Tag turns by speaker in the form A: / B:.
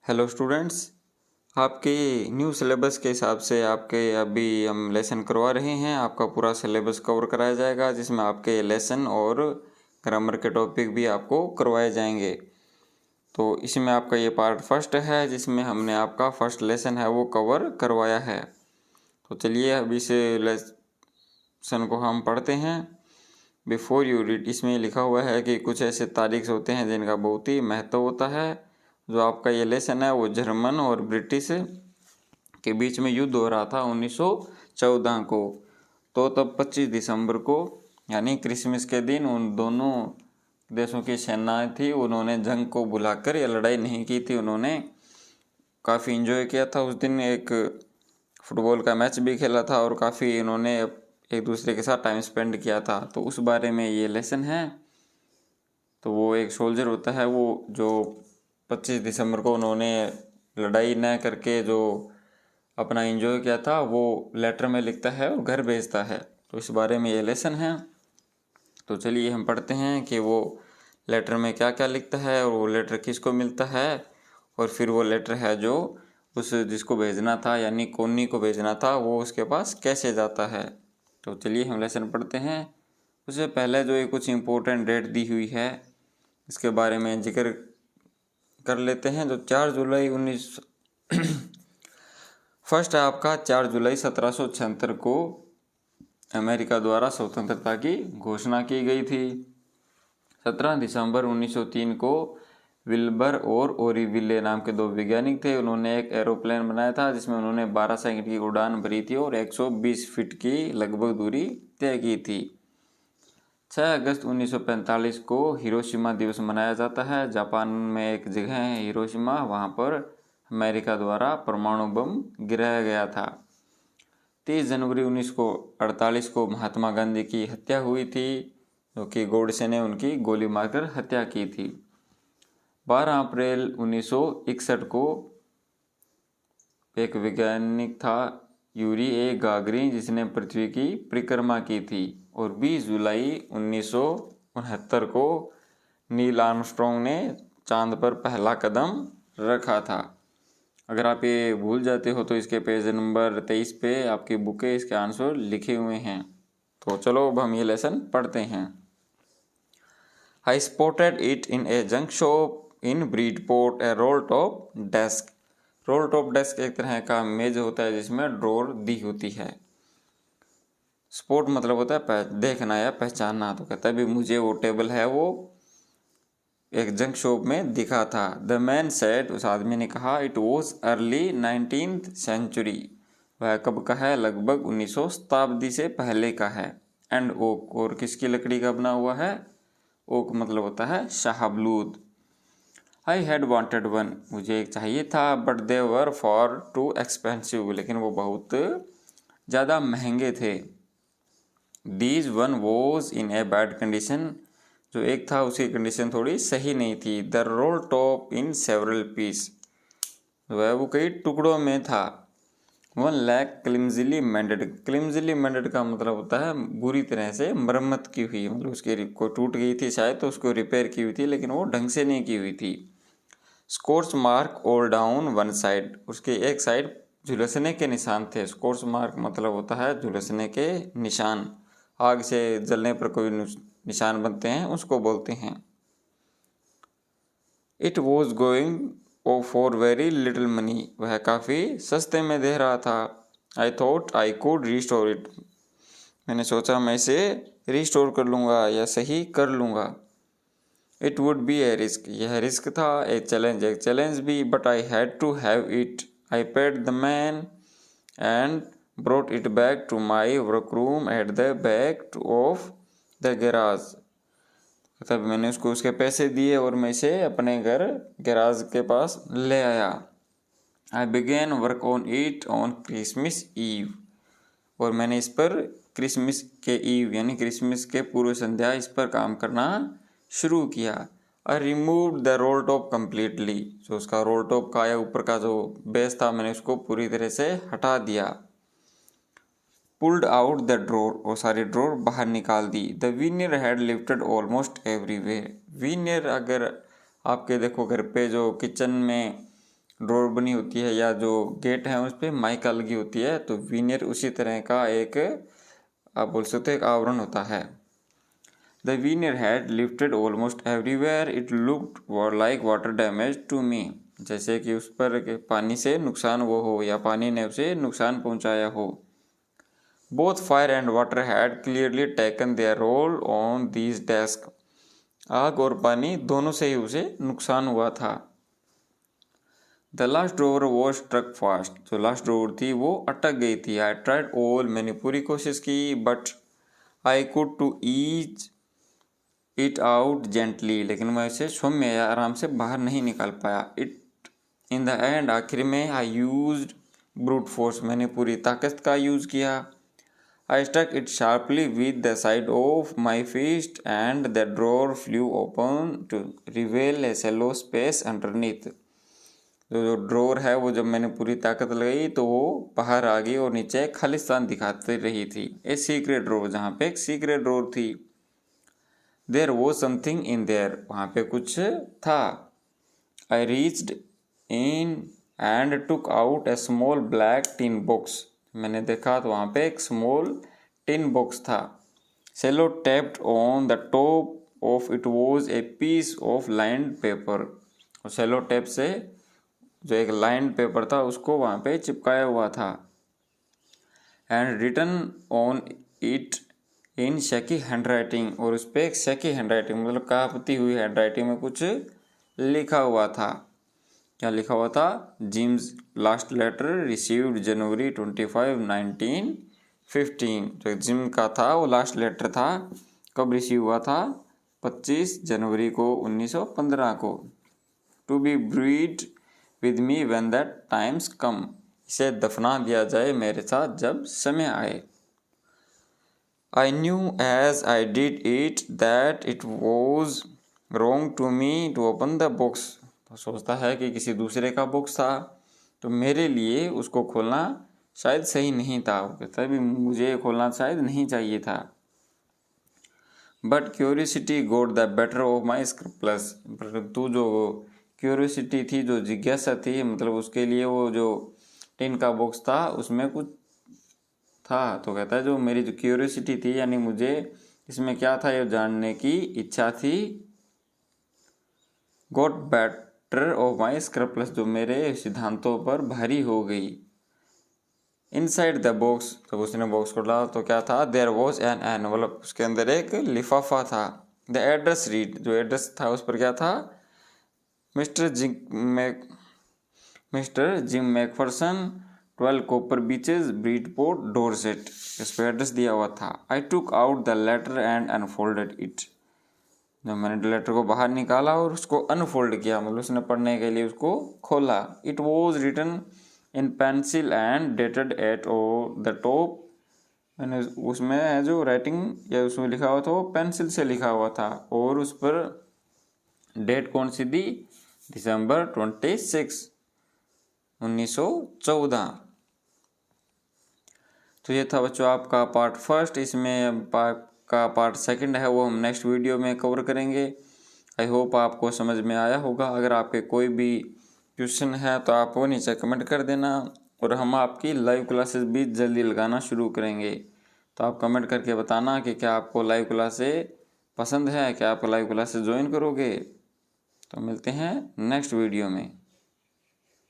A: Hello students, आपके new syllabus के हिसाब से आपके अभी हम लेसन करवा रहे हैं। आपका पूरा सिलेबस कवर कराया जाएगा, जिसमें आपके लेसन और ग्रामर के टॉपिक भी आपको करवाए जाएंगे। तो इसमें आपका ये पार्ट फर्स्ट है, जिसमें हमने आपका फर्स्ट लेसन है वो कवर करवाया है। तो चलिए अभी से लेसन को हम पढ़ते हैं। बिफोर यू रीड, इसमें लिखा हुआ है कि कुछ ऐसे तारीख होते हैं जिनका बहुत ही महत्व होता है। जो आपका ये लेसन है वो जर्मन और ब्रिटिश के बीच में युद्ध हो रहा था 1914 को। तो तब 25 दिसंबर को यानी क्रिसमस के दिन उन दोनों देशों की सेनाएं थी, उन्होंने जंग को बुलाकर या लड़ाई नहीं की थी। उन्होंने काफ़ी इन्जॉय किया था उस दिन, एक फुटबॉल का मैच भी खेला था और काफ़ी उन्होंने एक दूसरे के साथ टाइम स्पेंड किया था। तो उस बारे में ये लेसन है। तो वो एक सोल्जर होता है वो जो 25 दिसंबर को उन्होंने लड़ाई न करके जो अपना एंजॉय किया था वो लेटर में लिखता है और घर भेजता है। तो इस बारे में ये लेसन है। तो चलिए हम पढ़ते हैं कि वो लेटर में क्या क्या लिखता है और वो लेटर किसको मिलता है, और फिर वो लेटर है जो उस जिसको भेजना था यानी कोनी को भेजना था वो उसके पास कैसे जाता है। तो चलिए हम लेसन पढ़ते हैं। उससे पहले जो ये कुछ इम्पोर्टेंट डेट दी हुई है इसके बारे में जिक्र कर लेते हैं। जो 4 जुलाई 19 फर्स्ट है आपका 4 जुलाई 1776 को अमेरिका द्वारा स्वतंत्रता की घोषणा की गई थी। 17 दिसंबर 1903 को विल्बर और ओरिविले नाम के दो वैज्ञानिक थे, उन्होंने एक एरोप्लेन बनाया था जिसमें उन्होंने 12 सेकंड की उड़ान भरी थी और 120 फीट की लगभग दूरी तय की थी। 6 अगस्त 1945 को हिरोशिमा दिवस मनाया जाता है। जापान में एक जगह है हिरोशिमा, वहाँ पर अमेरिका द्वारा परमाणु बम गिराया गया था। 30 जनवरी 1948 को महात्मा गांधी की हत्या हुई थी, जो कि गोडसे ने उनकी गोली मारकर हत्या की थी। 12 अप्रैल 1961 को एक वैज्ञानिक था यूरी ए गागरिन जिसने पृथ्वी की परिक्रमा की थी। और 20 जुलाई 1969 को नील आर्मस्ट्रॉन्ग ने चांद पर पहला कदम रखा था। अगर आप ये भूल जाते हो तो इसके पेज नंबर 23 पे आपकी बुक है, इसके आंसर लिखे हुए हैं। तो चलो अब हम ये लेसन पढ़ते हैं। I spotted it in a junk shop in Bridgeport, a roll top desk. Role top desk एक तरह का मेज होता है जिसमें ड्रॉर दी होती है। स्पॉट मतलब होता है देखना या पहचानना। तो कहता है भी मुझे वो टेबल है वो एक जंक शॉप में दिखा था। द मैन सेड, उस आदमी ने कहा, it was early 19th century, वह कब का है, लगभग 1900 शताब्दी से पहले का है। एंड ओक, और किसकी लकड़ी का बना हुआ है, ओक मतलब होता है शाहबलूत। आई हैड वांटेड वन, मुझे एक चाहिए था, but they were far too expensive, लेकिन वो बहुत ज़्यादा महंगे थे। These one was in a bad condition, जो एक था उसकी कंडीशन थोड़ी सही नहीं थी। The roll top in several piece, वह वो कई टुकड़ों में था। वन लैक क्लिमजिली मेंडेड, क्लिमजिली मेंडेड का मतलब होता है बुरी तरह से मरम्मत की हुई, मतलब उसकी कोई टूट गई थी शायद तो उसको रिपेयर की हुई थी, लेकिन वो ढंग से नहीं की हुई थी। Scorch mark all down one side, उसके एक साइड झुलसने के निशान थे। स्कोर्च मार्क मतलब होता है झुलसने के निशान, आग से जलने पर कोई निशान बनते हैं उसको बोलते हैं। It was going for very little money, वह काफ़ी सस्ते में दे रहा था। I thought I could restore it, मैंने सोचा मैं इसे रिस्टोर कर लूँगा या सही कर लूँगा। It would be a risk, यह रिस्क था, एक चैलेंज भी, but I had to have it. I paid the man and brought it back to my work room at the back of the garage, तब मैंने उसको उसके पैसे दिए और मैं इसे अपने घर गैराज के पास ले आया। I begin work on it on Christmas Eve, और मैंने इस पर क्रिसमस के ईव यानी क्रिसमस के पूर्व संध्या इस पर काम करना शुरू किया। I remove the roll top completely, जो उसका रोल टॉप का या ऊपर का जो बेस था मैंने उसको पूरी तरह से हटा दिया। पुल्ड आउट द ड्रॉर, वो सारी ड्रॉर बाहर निकाल दी। The veneer had lifted almost everywhere, veneer अगर आपके देखो घर पे जो किचन में ड्रॉर बनी होती है या जो गेट है उस पर माइका लगी होती है, तो वीनियर उसी तरह का एक आप बोल सकते हो एक आवरण होता है। The veneer had lifted almost everywhere, it looked like water damage to me. जैसे कि उस पर पानी से नुकसान वो हो या पानी ने उसे नुकसान पहुंचाया हो। Both fire and water had clearly taken their roll on these desk. आग और पानी दोनों से ही उसे नुकसान हुआ था। The last drawer was stuck fast. जो लास्ट ड्रोवर थी वो अटक गई थी। आई ट्राइड ऑल, मैंने पूरी कोशिश की, but I could to ease it out gently, लेकिन मैं इसे सौम्य या आराम से बाहर नहीं निकाल पाया। इट इन द एंड, आखिर में आई यूज्ड ब्रूट फोर्स, मैंने पूरी ताकत का यूज़ किया। I struck it sharply with the side of my fist and the drawer flew open to reveal a shallow space underneath. जो ड्रॉर है वो जब मैंने पूरी ताकत लगाई तो वो बाहर आ गई और नीचे खालिस्तान दिखाती रही थी। ए सीक्रेट ड्रॉर, जहाँ पे एक सीक्रेट ड्रॉर थी। There was something in there, वहाँ पे कुछ था। I reached in and took out a small black tin box, मैंने देखा तो वहाँ पे एक स्मॉल टिन बॉक्स था। Sellotaped on the top of it was a piece of lined paper, और सेलो टेप से जो एक लाइन्ड पेपर था उसको वहाँ पे चिपकाया हुआ था। And written on it in shaky handwriting, और उस पर एक शेकी हैंड राइटिंग मतलब कांपती हुई हैंड राइटिंग में कुछ लिखा हुआ था। क्या लिखा हुआ था? Jim's last letter received January 25, 1915। जो जिम का था वो लास्ट लेटर था, कब रिसीव हुआ था? 25 जनवरी को 1915 को। To be buried with me when that times come, इसे दफना दिया जाए मेरे साथ जब समय आए। I knew as I did it that it was wrong to me to open the books. तो सोचता है कि किसी दूसरे का बुक्स था, तो मेरे लिए उसको खोलना शायद सही नहीं था। वो कहता है भी मुझे खोलना शायद नहीं चाहिए था। But curiosity got the better of my scruples, परंतु जो क्यूरियोसिटी थी, जो जिज्ञासा थी, मतलब उसके लिए वो जो टिन का बॉक्स था उसमें कुछ था। तो कहता है जो मेरी जो क्यूरियोसिटी थी, यानी मुझे इसमें क्या था ये जानने की इच्छा थी, गॉट बेटर ऑफ माई स्क्रप्लस, जो मेरे सिद्धांतों पर भारी हो गई। इनसाइड द बॉक्स, तो उसने बॉक्स को डाला तो क्या था? देयर वॉज एन एनवलप, उसके अंदर एक लिफाफा था। द एड्रेस रीड, जो एड्रेस था उस पर क्या था? Mister Jim McPherson, 12 Copper Beeches, Bridport, Dorset, इस पर एड्रेस दिया हुआ था। I took out the letter and unfolded it, जब मैंने लेटर को बाहर निकाला और उसको अनफोल्ड किया, मतलब उसने पढ़ने के लिए उसको खोला। It was written in pencil and dated at the top, मैंने उसमें है जो राइटिंग या उसमें लिखा हुआ था वो पेंसिल से लिखा हुआ था, और उस पर डेट कौन सी दी? December 26, 1914। तो ये था बच्चों आपका पार्ट फर्स्ट। इसमें का पार्ट सेकंड है वो हम नेक्स्ट वीडियो में कवर करेंगे। आई होप आपको समझ में आया होगा। अगर आपके कोई भी क्वेश्चन है तो आप वो नीचे कमेंट कर देना, और हम आपकी लाइव क्लासेस भी जल्दी लगाना शुरू करेंगे। तो आप कमेंट करके बताना कि क्या आपको लाइव क्लासेस पसंद है, क्या आप लाइव क्लासेस ज्वाइन करोगे। तो मिलते हैं नेक्स्ट वीडियो में।